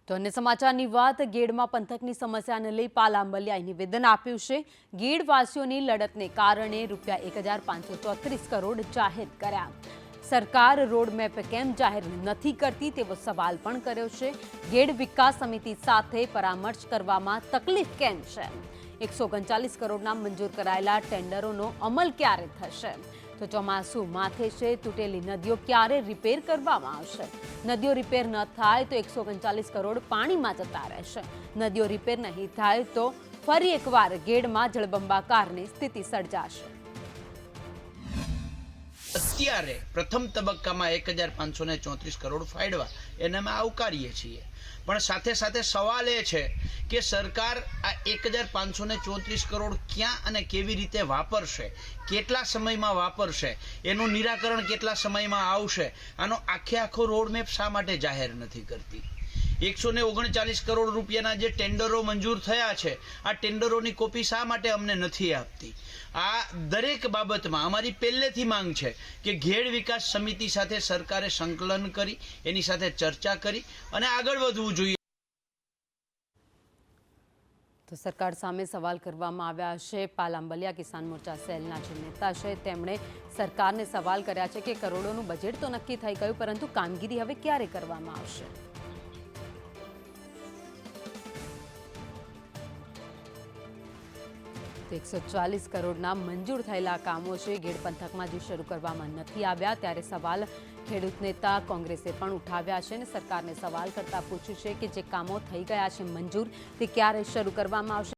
તો અન્ય સમાચારની વાત ગેડમાં પંથકની સમસ્યાને લઈ પાલાંબલિયાએ નિવેદન આપ્યું છે। ગેડવાસીઓની લડતને કારણે ₹1,534 કરોડ જાહેર કર્યા। સરકાર રોડમેપ કેમ જાહેર નથી કરતી તેવો સવાલ પણ કર્યો છે। ગેડ વિકાસ સમિતિ સાથે પરામર્શ કરવામાં તકલીફ કેમ છે? 139 કરોડના મંજૂર કરાયેલા ટેન્ડરોનો અમલ ક્યારે થશે? તો ચોમાસું માથે છે, તૂટેલી નદીઓ ક્યારે રિપેર કરવામાં આવશે? નદીઓ રિપેર ન થાય તો 139 કરોડ પાણીમાં જતા રહેશે। નદીઓ રિપેર નહીં થાય તો ફરી એકવાર ગેડમાં જળબંબાકારની સ્થિતિ સર્જાશે। અત્યારે પ્રથમ તબક્કામાં 1,534 કરોડ ફાળવા એને અમે આવકારીએ છીએ, પણ સાથે સાથે સવાલ એ છે કે સરકાર આ 1,534 કરોડ ક્યાં અને કેવી રીતે વાપરશે, કેટલા સમયમાં વાપરશે, એનું નિરાકરણ કેટલા સમયમાં આવશે, આનો આખો રોડમેપ શા માટે જાહેર નથી કરતી? 139 કરોડ રૂપિયાના જે ટેન્ડરો મંજૂર થયા છે, આ ટેન્ડરોની કોપી શા માટે અમને નથી આપતી? આ દરેક બાબતમાં અમારી પહેલેથી માંગ છે કે ગેડ વિકાસ સમિતિ સાથે સરકારે સંકલન કરી, એની સાથે ચર્ચા કરી અને આગળ વધવું જોઈએ। તો સરકાર સામે સવાલ કરવામાં આવ્યા છે। પાલાંબલિયા કિસાન મોરચા સેલના જે નેતા છે તેમણે સરકારને સવાલ કર્યા છે કે કરોડોનું બજેટ તો નક્કી થઈ ગયું, પરંતુ કામગીરી હવે ક્યારે કરવામાં આવશે? તો 140 કરોડના મંજૂર થયેલા કામો છે ગેડ પંથકમાં જે શરૂ કરવામાં નથી આવ્યા, ત્યારે સવાલ ખેડૂત નેતા કોંગ્રેસે પણ ઉઠાવ્યા છે અને સરકારને સવાલ કરતા પૂછ્યું છે કે જે કામો થઈ ગયા છે મંજૂર તે ક્યારે શરૂ કરવામાં આવશે?